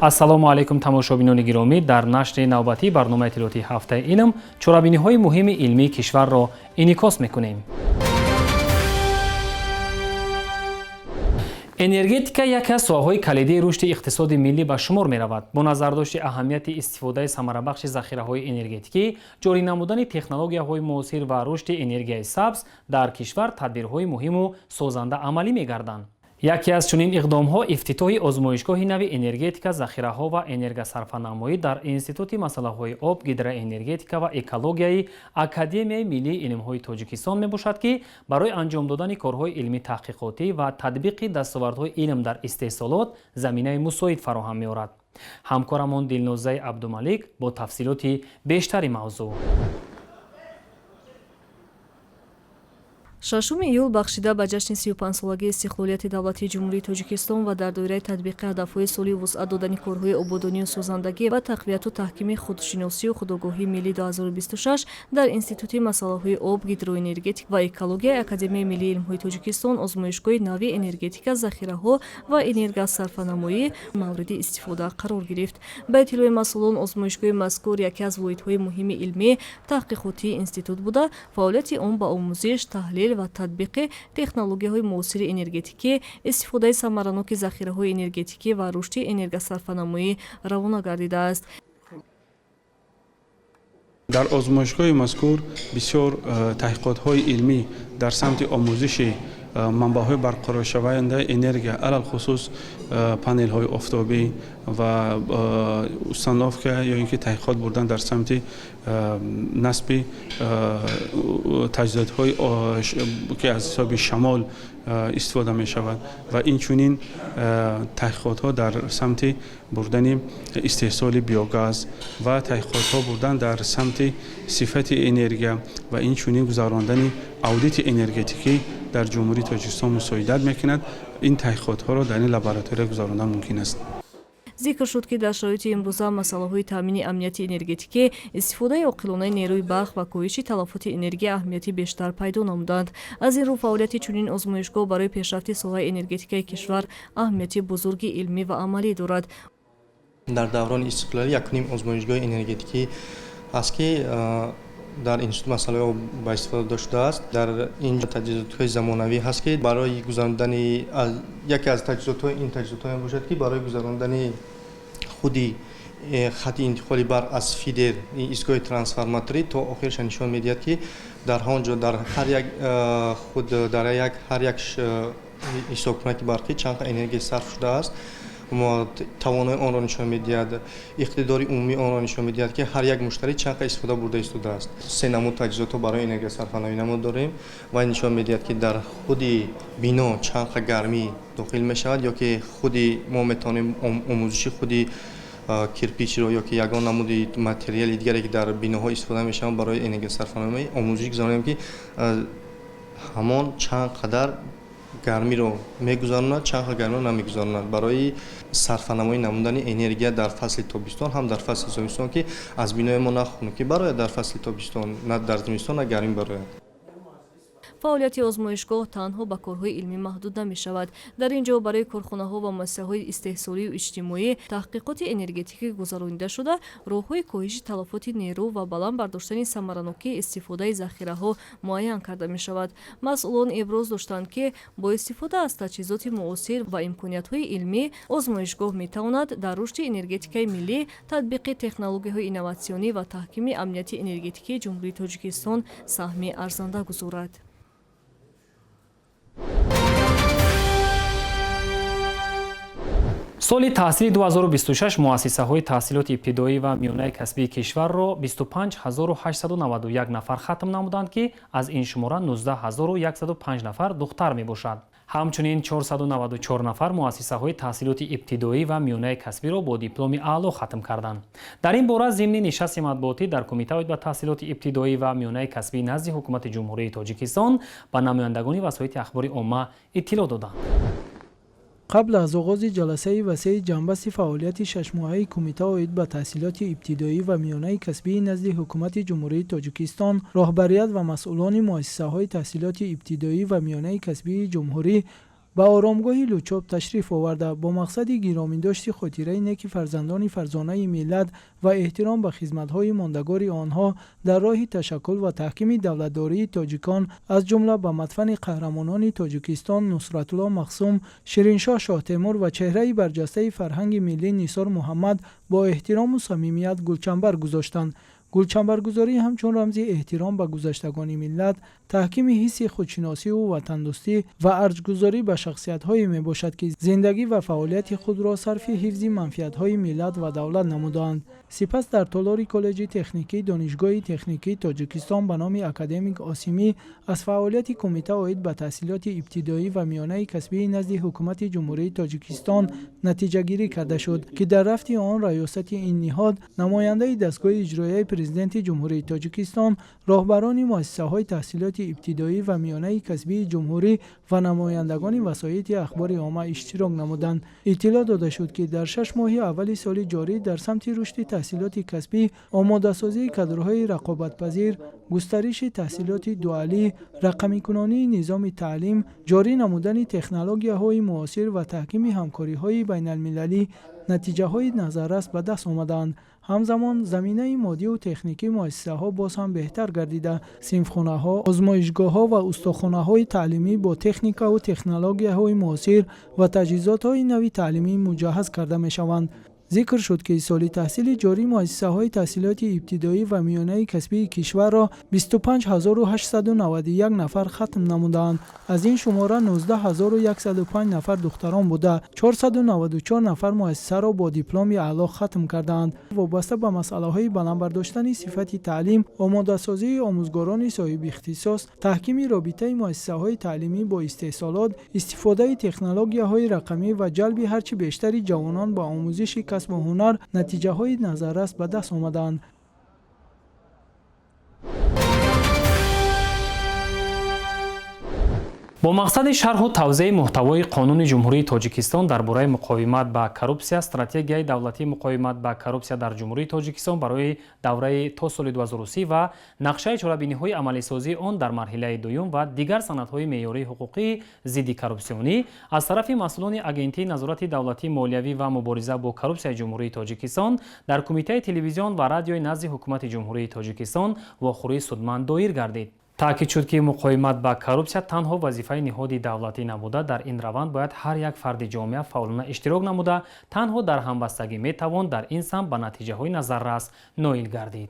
ассалому алайкум тамошобинони гиромӣ. дар нашри навбатӣ барномаи иттилоъотии ҳафтаи илм чорабиниҳои муҳими илмии кишварро инъикос мекунем. энергетика яке аз соҳаҳои калидии рушди иқтисоди миллӣ ба шумор меравад. бо назардошти аҳамияти истифодаи самарабахши захираҳои энергетикӣ, ҷорӣ намудани технологияҳои муосир ва рушди энергияи сабз дар кишвар тадбирҳои муҳиму созанда амалӣ мегарданд. яке аз чунин иқдомҳо ифтитоҳи озмоишгоҳи нави энергетика, захираҳо ва энергосарфанамоӣ дар Институти масъалаҳои об, гидроэнергетика ва экологияи Академияи миллии илмҳои Тоҷикистон мебошад, ки барои анҷом додани корҳои илмӣ таҳқиқотӣ ва татбиқи дастовардҳои илм дар истеҳсолот заминаи мусоид фароҳам меорад. ҳамкорамон Дилнозаи Абдумалик бо тафсилоти бештари мавзӯъ. 6 июл бахшида ба ҷашни 35-солагии истиқлолияти давлати ҷумҳурии Тоҷикистон ва дар доираи татбиқи ҳадафҳои соли вусъат додани корҳои ободонию созандагӣ ва тақвияту таҳкими худшиносию худогоҳии миллӣ 2026 дар Институти масъалаҳои об, гидроэнергетика ва экологияи Академияи миллии илмҳои Тоҷикистон озмоишгоҳи нави энергетика, захираҳо ва энергосарфанамоӣ мавриди истифода қарор гирифт. Ба иттилои масъулон, озмоишгоҳи мазкур яке аз воҳидҳои муҳими илмӣ таҳқиқотии институт буда, фаъолияти он ба омӯзиш, таҳлил ва татбиқи технологияҳои муосири энергетикӣ, истифодаи самараноки захираҳои энергетикӣ ва рушди энергосарфанамоӣ равона гардидааст. дар озмоишгоҳи мазкур бисёр таҳқиқотҳои илмӣ дар самти омӯзиши манбаъҳои барқароршавандаи энергия, алал хусус панелҳои офтобӣ ва установка ё ин ки таҳқиқот бурдан дар самти насби таҷҳизотҳои ки аз ҳисоби шамол истифода мешавад ва инчунин таҳқиқотҳо дар самти бурдани истеҳсоли биогаз ва таҳқиқотҳо бурдан дар самти сифати энергия ва инчунин гузарондани аудити энергетикӣ дар ҷумҳурии Тоҷикистон мусоидат мекунад. ин таҳқиқотҳоро дар ин лаборатория гузарондан мумкин аст. зикр шуд, ки дар шароити имрӯза масъалаҳои таъмини амнияти энергетикӣ, истифодаи оқилонаи нерӯи барқ ва коҳиши талафоти энергия аҳамияти бештар пайдо намуданд. аз ин рӯ фаъолияти чунин озмоишгоҳ барои пешрафти соҳаи энергетикаи кишвар аҳамияти бузурги илмӣ ва амалӣ дорад. дар даврони истиқлолӣ якуним озмоишгоҳи энергетикӣ ҳаст, ки дар институт масъалаҳои об ба истифода дошта шудааст. дар инҷо таҷҳизотҳои замонавӣ ҳаст, ки барои гузарондани яке аз таҷҳизотҳои ин таҷҳизотҳо мебошад, ки барои гузарондани худи хати интиқоли барқ аз фидер истгоҳи трансформаторӣ то охирша нишон медиҳад, ки дар ҳон ҷо дар ҳар як худ дар ҳар як ҳисобкунаки барқӣ чанд қа энергия сарф шудааст. тавонои онро нишон медиҳад, иқтидори умумии онро нишон медиҳад, ки ҳар як муштарӣ чанд қа истифода бурда истодааст. се намуд таҷҳизотҳо барои энергиясарфанавӣ намуд дорем ва нишон медиҳад, ки дар худи бино чанд қа гармӣ дохил мешавад, ё ки худи мо метавонем омӯзиши худи кирпичро ё ки ягон намуди материали дигаре, ки дар биноҳо истифода мешаванд барои энергиясарфанавӣ омӯзиш гузаронем, ки ҳамон чанд қадар гармиро мегузаронад, чанд қа гармиро намегузаронад барои сарфанамоӣ намудани энергия дар фасли тобистон ҳам дар фасли зимистон, ки аз бинои мо на хунукӣ барояд дар фасли тобистон, на дар зимистон на гармӣ барояд. фаъолияти озмоишгоҳ танҳо ба корҳои илмӣ маҳдуд намешавад. дар ин ҷо барои корхонаҳо ва муассисаҳои истеҳсолию иҷтимоӣ таҳқиқоти энергетикӣ гузаронида шуда, роҳҳои коҳиши талафоти нерӯ ва баланд бардоштани самаранокии истифодаи захираҳо муайян карда мешавад. масъулон иброз доштанд, ки бо истифода аз таҷҳизоти муосир ва имкониятҳои илмӣ азмоишгоҳ метавонад дар рушди энергетикаи миллӣ, татбиқи технологияҳои инноватсионӣ ва таҳкими амнияти энергетикии ҷумҳурии Тоҷикистон саҳми арзанда гузорад. соли таҳсили 2026 муассисаҳои таҳсилоти ибтидоӣ ва миёнаи касбии кишварро 25891 нафар хатм намуданд, ки аз ин шумора 19105 нафар духтар мебошад. ҳамчунин 494 нафар муассисаҳои таҳсилоти ибтидоӣ ва миёнаи касбиро бо дипломи аъло хатм карданд. дар ин бора зимни нишасти матбуотӣ дар Кумитаи ба таҳсилоти ибтидоӣ ва миёнаи касбӣ назди ҳукумати ҷумҳурии Тоҷикистон ба намояндагони васоити ахбори омма иттилоъ доданд. قبل از آغاز جلسه وسیع جنبست فعالیت 6 ماهه کمیته اید به تحصیلات ابتدایی و میانه کسبی نزد حکومت جمهوری تاجیکستان، راهبریت و مسئولان مؤسسه‌های تحصیلات ابتدایی و میانه کسبی جمهوری به آرامگاه لوچوب تشریف آورده با مقصد گرامی‌داشت خاطره نیک فرزندان فرزانه ملت و احترام به خدمت‌های ماندگار آنها در راه تشکل و تحکیم دولتداری تاجیکان از جمله به مدفن قهرمانان تاجیکستان نصرت الله مقسوم، شیرینشاه شاه تیمور و چهره برجسته فرهنگ ملی نیثار محمد با احترام و صمیمیت گلچنبر گذاشتند. گلچنبرگذاری همچون رمزی احترام به گذشتگان ملت، تحکیم حس خودشناسی و وطن‌دوستی و ارجگذاری به شخصیت‌هایی میباشد که زندگی و فعالیت خود را صرف حفظ منفعت‌های ملت و دولت نمودند. سپس در تالار کالج تکنیکی دانشگاه تکنیکی تاجیکستان به نام اکادمیک آسیمی از فعالیت کمیته عاید به تحصیلات ابتدایی و میانه کسبی نزد حکومت جمهوری تاجیکستان نتیجه گیری کرده شد که در رفت آن ریاست این نهاد نماینده دستگاه اجرایی پرزیدنت جمهوری تاجیکستان، راهبران مؤسسه‌های تحصیلات ابتدایی و میانه کسبی جمهوری و نمایندگان وسایط اخبار عامه اشتراک نمودند. اطلاع داده شد که در 6 ماه اول سال جاری در سمت رشد تحصیلات کسبی، آماده‌سازی کادرهای رقابت‌پذیر، گسترش تحصیلات دوالی، رقمی کنانی نظام تعلیم، جاری نمودن تکنولوژی‌های معاصر و تحکیم همکاری‌های بین‌المللی نتیجه‌های نظررس به دست آمدند. همزمان زمینه مادی و تکنیکی مؤسسه‌ها باز هم بهتر گردیده، صنفخانه‌ها، آزمایشگاه‌ها و استخوان‌های تعلیمی با تکنیک و تکنولوژی‌های معاصر و تجهیزات‌های نوی تعلیمی مجهز کرده می‌شوند. ذکر شد که سال تحصیل جاری مؤسسه‌های تحصیلات ابتدایی و میانه کسبی کشور را 25891 نفر ختم نمودند. از این شماره 19105 نفر دختران بوده، 494 نفر مؤسسه را با دیپلم اعلی ختم کردند. وابسته به مسائل بلند برداشتن صفت تعلیم، آماده‌سازی آموزگاران صاحب اختصاص، تحکیم رابطه مؤسسه‌های تعلیمی با استحصالات، استفاده تکنولوژی‌های رقمی و جلب هرچه بیشتر جوانان به آموزش کسب و هنر نتیجه های نظررس به دست آمدند. با مقصد شرح و توضیح محتوای قانون جمهوری تاجیکستان درباره مقاومت به коррупсия، استراتژی دولتی مقاومت به коррупсия در جمهوری تاجیکستان برای دوره تا سال 2030 و نقشه چاره‌بینی‌های عملی سازی آن در مرحله دوم و دیگر سندهای معیاری حقوقی ضد коррупсионی از طرف مسئولان اگنتی نظارت دولتی مالیوی و مبارزه با коррупсия جمهوری تاجیکستان در کمیته تلویزیون و رادیوی نزد حکومت جمهوری تاجیکستان واخوری سودمند دایر گردید. تاکید شد که مقاومت با коррупсия تنها وظیفه نهادی دولتی نبوده، در این روند باید هر یک فرد جامعه فعالانه اشتراک نموده، تنها در همبستگی میتوان در این سمت به نتیجه های نظررس نائل گردید.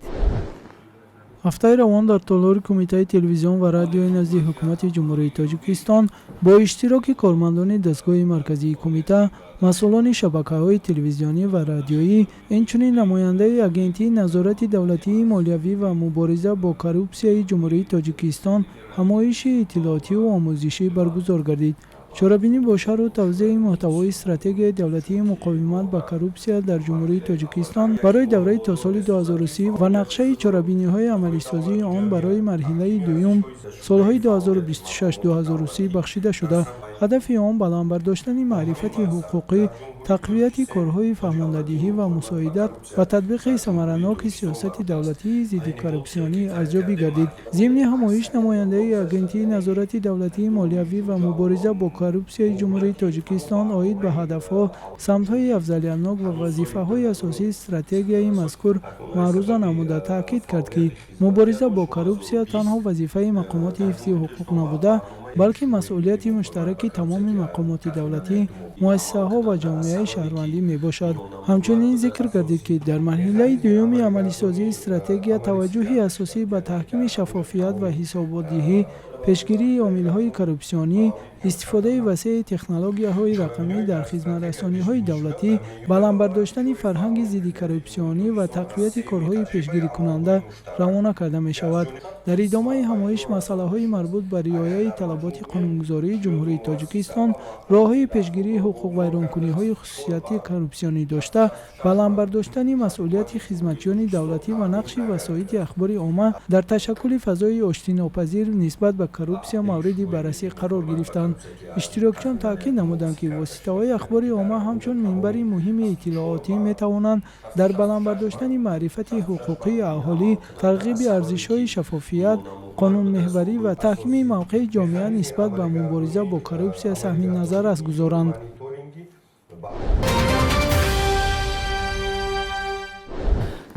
هفته روان در تالار کمیته تلویزیون و رادیوی نزد حکومت جمهوری تاجیکستان با اشتراک کارمندان دستگاه مرکزی کمیته، مسئولان شبکه‌های تلویزیونی و رادیویی، اینچنین نماینده اگنتی نظارت دولتی مالیوی و مبارزه با коррупсия جمهوری تاجیکستان همایش اطلاعاتی و آموزشی برگزار گردید. چاره‌بینی با شرح و توضیح محتوای استراتژی دولتی مقاومت با коррупсия در جمهوری تاجیکستان برای دوره تا سال 2030 و نقشه چاره‌بینی‌های عملی سازی آن برای مرحله دوم سالهای 2026-2030 بخشیده شده. هدف آن بلند برداشتن معرفت حقوقی، تقویت کارهای فهماندهی و مساعدت و تطبیق ثمرناک سیاست دولتی ضد коррупсионی ارزیابی گردید. ضمن همایش نماینده اگنتی نظارت دولتی مالیوی و مبارزه با коррупсия جمهوری تاجیکستان عاید به هدفها، سمت‌های افضلیت‌ناک و وظیفه‌های اساسی استراتژی مذکور معروضه نموده تاکید کرد که مبارزه با коррупсия تنها وظیفه مقامات حفظ حقوق نبوده، بلکه مسئولیت مشترک تمام مقامات دولتی، مؤسسه‌ها و جامعه شهروندی میباشد. همچنین ذکر گردید که در مرحله دوم عملی سازی استراتژی توجه اساسی به تحکیم شفافیت و حسابدهی، پیشگیری عامل‌های коррупсионی، استفاده وسیع تکنولوژی‌های رقمی در خدمت رسانی‌های دولتی، بلند برداشتن فرهنگ ضد коррупсионی و تقویت کارهای پیشگیری کننده روانه کرده می‌شود. در ادامه همایش مسائل‌های مربوط به رعایت طلبات قانونگذاری جمهوری تاجیکستان، راه‌های پیشگیری حقوق و ویرانکنی‌های خصوصیت коррупсионی داشته، بلند برداشتن مسئولیت خدمتیان دولتی و نقش وسایط اخبار عامه در تشکل فضای آشتی‌ناپذیر نسبت به коррупсия мавриди баррасӣ қарор гирифтанд. иштирокчиён таъкид намуданд ки воситаҳои ахбори омма ҳамчун минбари муҳими иттилоотӣ метавонанд дар баландбардоштани маърифати ҳуқуқии аҳолӣ, тарғиби арзишҳои шаффофият, қонунмеҳварӣ ва таҳкими мавқеи ҷомеа нисбат ба мубориза бо коррупсия саҳми назар аст гузоранд.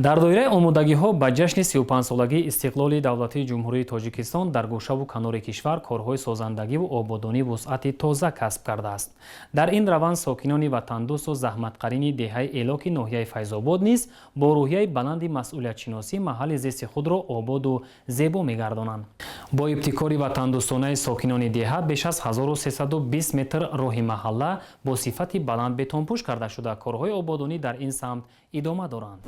дар доираи омодагиҳо ба ҷашни 35-солагии истиқлоли давлатии ҷумҳурии Тоҷикистон дар гӯшаву канори кишвар корҳои созандагиву ободонӣ вусъати тоза касб кардааст. Дар ин раванд сокинони ватандӯсту заҳматқарини деҳаи Элоки ноҳияи Файзобод низ бо рӯҳияи баланди масъулиятшиносӣ маҳалли зисти худро ободу зебо мегардонанд. Бо ибтикори ватандӯстонаи сокинони деҳа беш аз 1320 метр роҳи маҳалла бо сифати баланд бетонпӯш карда шуда корҳои ободонӣ дар ин самт идома доранд.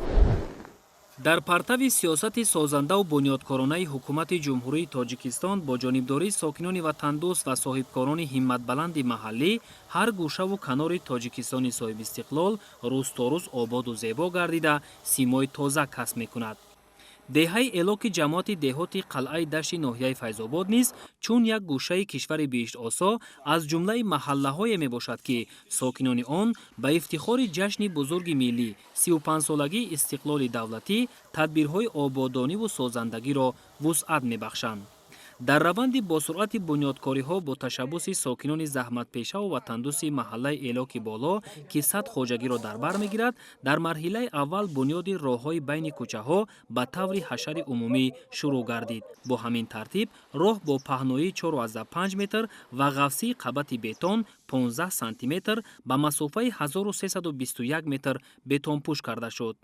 дар партави сиёсати созандаву бунёдкоронаи ҳукумати ҷумҳурии Тоҷикистон бо ҷонибдории сокинони ватандӯст ва соҳибкорони ҳимматбаланди маҳаллӣ ҳар гӯшаву канори Тоҷикистони соҳибистиқлол рӯз то рӯз ободу зебо гардида симои тоза касб мекунад. деҳаи Элоки ҷамоати деҳоти қалъаи дашти ноҳияи Файзобод низ чун як гӯшаи кишвари биштосо аз ҷумлаи маҳаллаҳое мебошад, ки сокинони он ба ифтихори ҷашни бузурги миллӣ 35-солагии истиқлоли давлатӣ тадбирҳои ободониву созандагиро вусъат мебахшанд. дар раванди босуръати бунёдкориҳо бо ташаббуси сокинони заҳматпешаву ватандӯси маҳаллаи Элоки боло, ки сад хоҷагиро дар бар мегирад, дар марҳилаи аввал бунёди роҳҳои байни кӯчаҳо ба таври ҳашари умумӣ шурӯъ гардид. бо ҳамин тартиб роҳ бо паҳноии 4,5 метр ва ғафсии қабати бетон 15 сантиметр ба масофаи 1321 метр бетонпӯш карда шуд.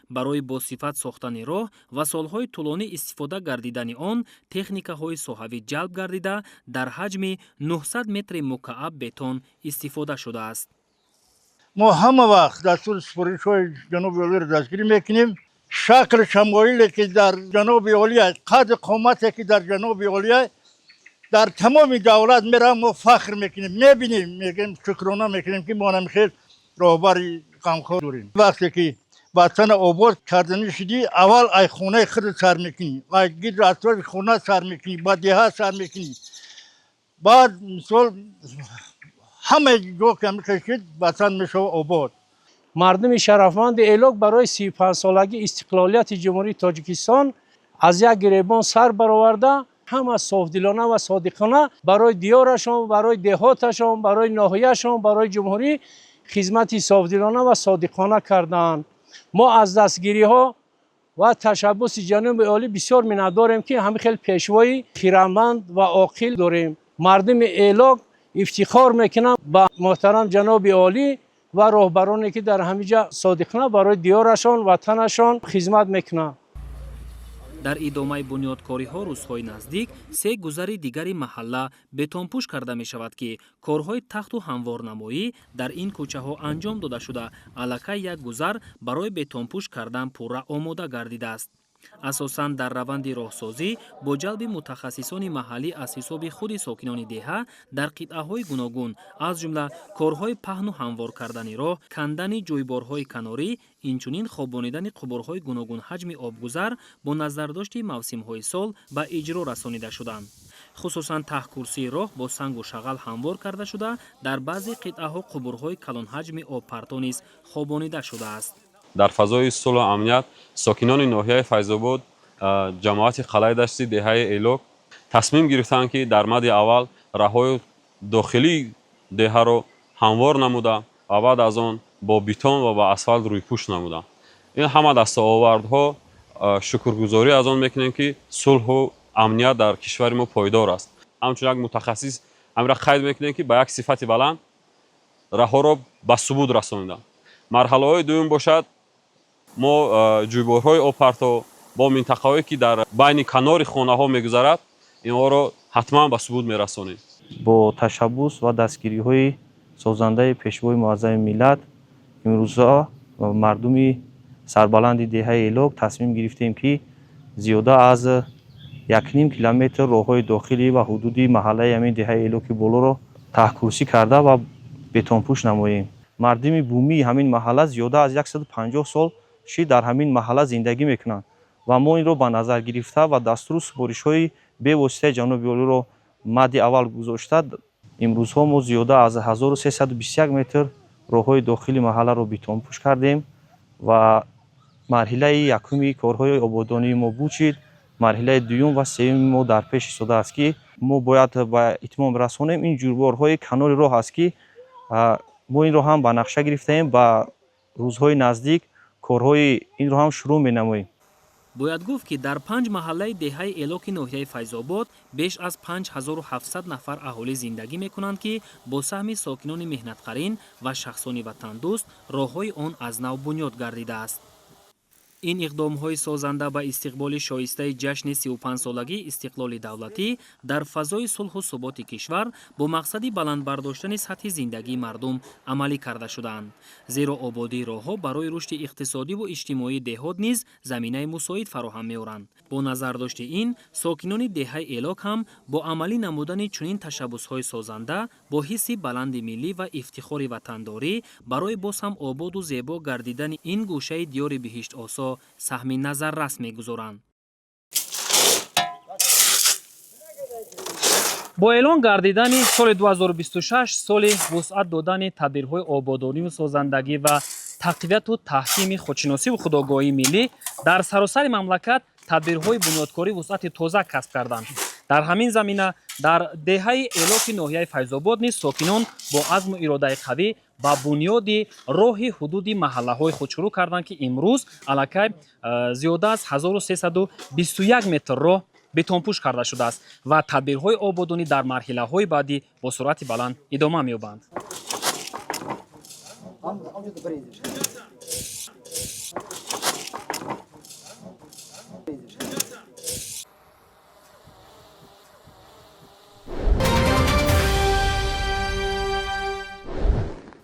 барои босифат сохтани роҳ ва солҳои тӯлонӣ истифода гардидани он техникаҳои соҳавӣ ҷалб гардида дар ҳаҷми 900 метри мукааб бетон истифода шудааст. мо ҳама вақт дастури супоришҳои ҷаноби олиро дастгирӣ мекунем. шакл шамоиле ки дар ҷаноби олия, қадри қомате ки дар ҷаноби олия дар тамоми давлат меравад, мо фахр мекунем, мебинем, мегӯем шукрона мекунем ки мо намихел роҳбари ғамхор дорем. вақте ки ватан обод карданӣ шудӣ, аввал ай хонаи худат сар мекунӣ, ай гидри атрофи хона сар мекунӣ, ба деҳа сар мекунӣ. баъд мисол ҳамаи ҷо ки мекашид ватан мешавад обод. мардуми шарафманди Элок барои 35-солагии истиқлолияти ҷумҳурии Тоҷикистон аз як гиребон сар бароварда ҳама софдилона ва содиқона барои диёрашон, барои деҳоташон, барои ноҳияшон, барои ҷумҳурӣ хизмати софдилона ва содиқона карданд. мо аз дастгириҳо ва ташаббуси ҷаноби олӣ бисёр миннатдорем, ки ҳамин хел пешвои хираманд ва оқил дорем. мардуми Элок ифтихор мекунанд ба муҳтарам ҷаноби олӣ ва роҳбароне ки дар ҳамиҷа содиқона барои диёрашон, ватанашон хизмат мекунанд. дар идомаи бунёдкориҳо рӯзҳои наздик се гузари дигари маҳалла бетонпӯш карда мешавад, ки корҳои тахту ҳамворнамоӣ дар ин кӯчаҳо анҷом дода шуда аллакай як гузар барои бетонпӯш кардан пурра омода гардидааст. асосан дар раванди роҳсозӣ бо ҷалби мутахассисони маҳаллӣ аз ҳисоби худи сокинони деҳа дар қитъаҳои гуногун аз ҷумла корҳои паҳну ҳамвор кардани роҳ, кандани ҷӯйборҳои канорӣ, инчунин хобонидани қубурҳои гуногун ҳаҷми обгузар бо назардошти мавсимҳои сол ба иҷро расонида шуданд. хусусан таҳкурсии роҳ бо сангу шағал ҳамвор карда шуда дар баъзе қитъаҳо қубурҳои калонҳаҷми обпарто низ хобонида шудааст. дар фазои сулҳу амният сокинони ноҳияи Файзобод, ҷамоати қалъаи дашти деҳаи Элок тасмим гирифтанд, ки дар мадди аввал раҳҳои дохилии деҳаро ҳамвор намуда ва баъд аз он бо бетон ва ба асфалт рӯйпӯш намуданд. ин ҳама дастовардҳо шукргузорӣ аз он мекунем, ки сулҳу амният дар кишвари мо пойдор аст. ҳамчун як мутахассис ҳамира қайд мекунем, ки ба як сифати баланд раҳҳоро ба субут расонида. марҳалаҳои дуюм бошад, мо ҷӯйборҳои обпарто бо минтақаҳое ки дар байни канори хонаҳо мегузарад, инҳоро ҳатман ба субут мерасонем. бо ташаббус ва дастгириҳои созандаи пешвои муаззами миллат имрӯза мардуми сарбаланди деҳаи Элок тасмим гирифтем, ки зиёда аз 1.5 километр роҳҳои дохилӣ ва ҳудуди маҳаллаи ҳамин деҳаи Элоки болоро таҳкурсӣ карда ва бетонпӯш намоем. мардуми бумии ҳамин маҳалла зиёда аз 150 сол дар ҳамин маҳалла зиндагӣ мекунанд ва мо инро ба назар гирифта ва дастуру супоришҳои бевосита ҷануби олиро мадди аввал гузошта имрӯзҳо мо зиёда аз 1321 метр роҳҳои дохили маҳалларо бетонпӯш кардем ва марҳилаи якуми корҳои ободонии мо бучид, марҳилаи дуюм ва сеюми мо дар пеш истодааст ки мо бояд ба итмом расонем. Ин ҷурборҳои канори роҳ аст ки мо инро ҳам ба нақша гирифтаем, ба рӯзҳои наздик корҳои инро ҳам шурӯъ менамоем. бояд гуфт ки дар 5 маҳаллаи деҳаи элоки ноҳияи Файзобод беш аз 5700 нафар аҳолӣ зиндагӣ мекунанд ки бо саҳми сокинони меҳнатқарин ва шахсони ватандӯст роҳҳои он аз нав бунёд гардидааст. ин иқдомҳои созанда ба истиқболи шоистаи ҷашни 35-солагии истиқлоли давлатӣ дар фазои сулҳу суботи кишвар бо мақсади баландбардоштани сатҳи зиндагии мардум амалӣ карда шудаанд. Зеро ободии роҳҳо барои рушди иқтисодиву иҷтимоии деҳот низ заминаи мусоид фароҳам меоранд. Бо назардошти ин, сокинони деҳаи элок ҳам бо амалӣ намудани чунин ташаббусҳои созанда бо ҳисси баланди миллӣ ва ифтихори ватандорӣ барои боз ҳам ободу зебо гардидани ин гӯшаи диёри биҳиштосо саҳми назаррас мегузоранд. бо эълон гардидани соли 2026 соли вусъат додани тадбирҳои ободониву созандагӣ ва тақвияту таҳкими худшиносиву худогоҳии миллӣ дар саросари мамлакат тадбирҳои бунёдкорӣ вусъати тоза касб карданд. дар ҳамин замина дар деҳаи элоки ноҳияи Файзобод низ сокинон бо азму иродаи қавӣ ба бунёди роҳи ҳудуди маҳаллаҳои худ шурӯъ карданд ки имрӯз аллакай зиёда аз 1321 метр роҳ бетонпӯш карда шудааст ва тадбирҳои ободонӣ дар марҳилаҳои баъдӣ бо суръати баланд идома меёбанд.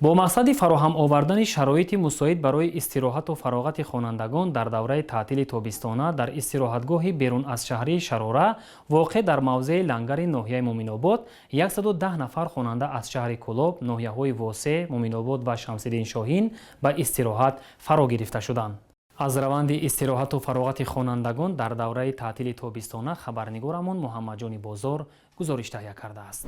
бо мақсади фароҳам овардани шароити мусоид барои истироҳату фароғати хонандагон дар давраи таътили тобистона дар истироҳатгоҳи берун аз шаҳри Шарора воқеъ дар мавзеи лангари ноҳияи Муъминобод 110 нафар хонанда аз шаҳри Кӯлоб, ноҳияҳои Восе, Муъминобод ва Шамсиддин Шоҳин ба истироҳат фаро гирифта шуданд. аз раванди истироҳату фароғати хонандагон дар давраи таътили тобистона хабарнигорамон Муҳаммаҷони Бозор гузориш таҳия кардааст.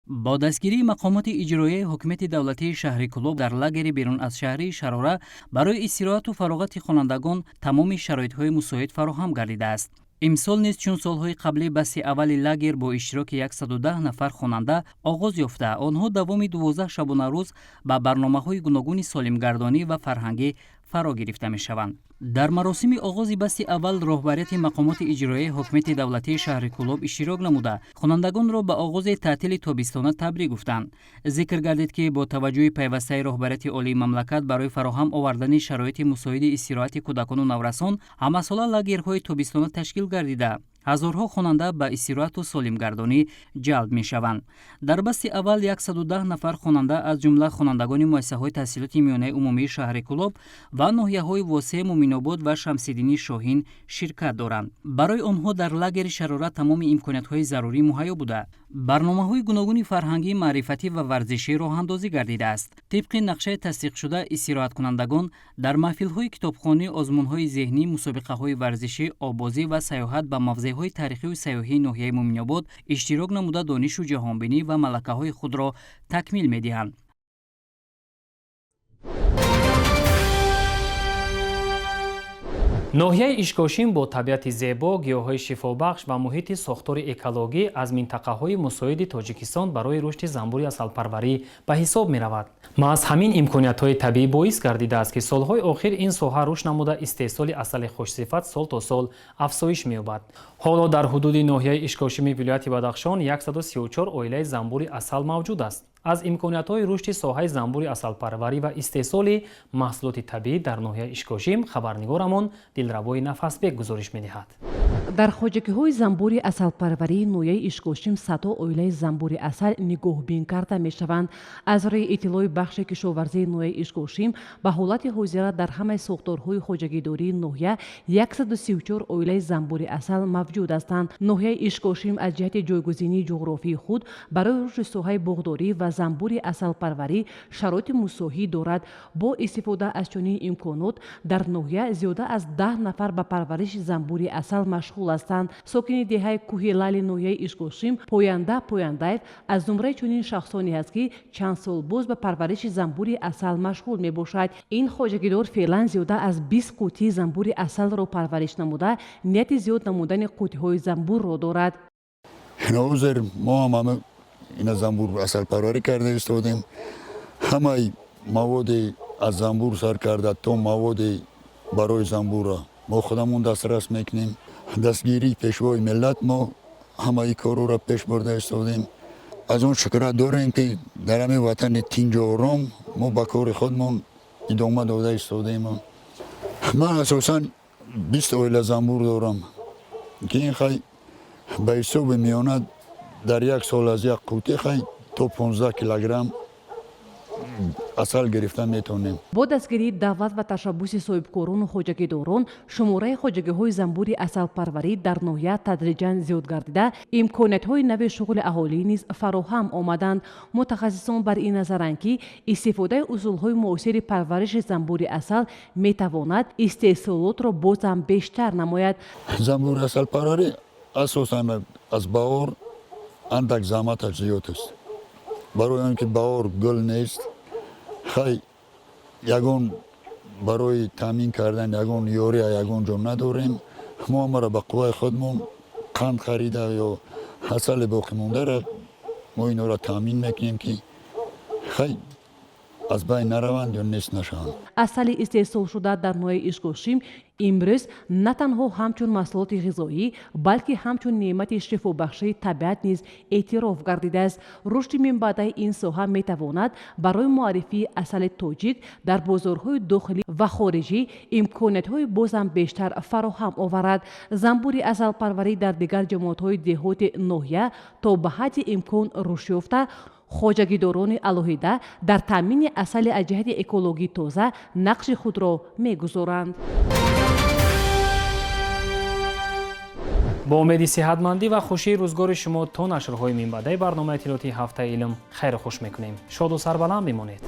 با دستگیری مقامات اجرایی حکومت دولتی شهر کلوب در لاگر بیرون از شهر شراره برای استراحت و فراغت خوانندگان تمام شرایط‌های مساعد فراهم گردیده است. امسال نیز چون سالهای قبلی بس اول لاگر با اشتراک 110 نفر خواننده آغاز یافته، آنها دوام 12 شبانه روز با برنامه‌های گوناگون سالمگردانی و فرهنگی فرا گرفته می‌شوند. در مراسم آغاز بست اول رهبریت مقامات اجرایی حکومت دولتی شهر کلوب اشتراک نموده خوانندگان را به آغاز تعطیل تابستانه تبریک گفتند. ذکر گردید که با توجه پیوسته رهبریت عالی مملکت برای فراهم آوردن شرایط مساعد استراحت کودکان و نورسان همساله لاگرهای تابستانه تشکیل گردیده هزارها خواننده به استراحت و سالمگردانی جلب می‌شوند. در بست اول 110 نفر خواننده از جمله خوانندگان مؤسسه‌های تحصیلات میانه عمومی شهر کلوب و ناحیه‌های واسع مؤمن‌آباد و شمس‌الدین شاهین شرکت دارند. برای آنها در لاگر شراره تمام امکانات‌های ضروری مهیا بوده. برنامه‌های گوناگون فرهنگی، معرفتی و ورزشی راه اندازی گردیده است. طبق نقشه تصدیق شده استراحت کنندگان در محفل‌های کتابخوانی، آزمون‌های ذهنی، مسابقه‌های ورزشی، آوازی و سیاحت به موضع‌های تاریخی و سیاحی ناحیه مؤمن‌آباد اشتراک نموده دانش و جهانبینی و ملکه‌های خود را تکمیل می‌دهند. ноҳияи Ишкошин бо табиати зебо, гиёҳҳои шифобахш ва муҳити сохтори экологӣ аз минтақаҳои мусоиди Тоҷикистон барои рушди занбури асалпарварӣ ба ҳисоб меравад. маҳз ҳамин имкониятҳои табиӣ боис гардидааст ки солҳои охир ин соҳа рушд намуда истеҳсоли асали хушсифат сол то сол афзоиш меёбад. ҳоло дар ҳудуди ноҳияи Ишкошими вилояти Бадахшон 134 оилаи занбури асал мавҷуд аст. аз имкониятҳои рушди соҳаи занбури асалпарварӣ ва истеҳсоли маҳсулоти табиӣ дар ноҳияи Ишкошим хабарнигорамон Дилрабои Нафасбек гузориш медиҳад. дар хоҷагиҳои занбури асалпарварии ноҳияи Ишкошим садҳо оилаи занбури асал нигоҳбин карда мешаванд. аз рӯи иттилои бахши кишоварзии ноҳияи Ишкошим ба ҳолати ҳозира дар ҳамаи сохторҳои хоҷагидории ноҳия 134 оилаи занбури асал мавҷуд ҳастанд. ноҳияи Ишкошим аз ҷиҳати ҷойгузинии ҷуғрофии худ барои рушди соҳаи боғдорӣ ва занбури асалпарварӣ шароити мусоҳӣ дорад. бо истифода аз чунин имконот дар ноҳия зиёда аз 10 нафар ба парвариши занбури асал машғул машғул ҳастанд. сокини деҳаи кӯҳи лали ноҳияи ишқошим поянда пояндаев аз зумраи чунин шахсоне аст ки чанд сол боз ба парвариши занбури асал машғул мебошад. ин хоҷагидор феълан зиёда аз 20 қутии занбури асалро парвариш намуда нияти зиёд намудани қутиҳои занбурро дорад. ҳозир мо ҳама ина занбур асалпарварӣ карда истодем. ҳамаи маводи аз занбур сар карда то маводи барои занбурро мо худамон дастрас мекунем. дастгирии пешвои миллат мо ҳамаи корро пеш бурда истодем. аз он шукрат дорем ки дар ҳамин ватани тинҷу ором мо ба кори худмон идома дода истодем. ман асосан 20 оила занбур дорам ки ин хай ба ҳисоби миёна дар як сол аз як қути хай то 15 килограмм асал гирифта метавонем. бо дастгирии давлат ва ташаббуси соҳибкорону хоҷагидорон шумораи хоҷагиҳои занбури асалпарварӣ дар ноҳия тадриҷан зиёд гардида имкониятҳои нави шуғули аҳолӣ низ фароҳам омаданд. мутахассисон бар ин назаранд ки истифодаи усулҳои муосири парвариши занбури асал метавонад истеҳсолотро бозам бештар намояд. занбури асалпарварӣ асосан аз баҳор андак заҳматаш зиёд аст. барои он ки баҳор гул нест хай ягон барои таъмин кардан ягон ёрия ягон ҷо надорем. мо ҳамаро ба қувваи худмон қанд харида ё асали боқимондара мо инҳоро таъмин мекунем ки хай аз байн нараванд ё нест нашаванд. асали истеҳсолшуда дар ноҳияи ишқошим имрӯз на танҳо ҳамчун маҳсулоти ғизоӣ балки ҳамчун неъмати шифобахшии табиат низ эътироф гардидааст. рушди минбаъдаи ин соҳа метавонад барои муаррифии асали тоҷик дар бозорҳои дохилӣ ва хориҷӣ имкониятҳои бозам бештар фароҳам оварад. занбури асалпарварӣ дар дигар ҷамоатҳои деҳоти ноҳия то ба ҳадди имкон рушд ёфта хоҷагидорони алоҳида дар таъмини асали аз ҷиҳати экологии тоза нақши худро мегузоранд. با امید صحتمندی و خوشی روزگار شما تا نشرهای منبعدی برنامه اطلاعاتی هفته علم خیر خوش میکنیم. شاد و سربلند بمانید.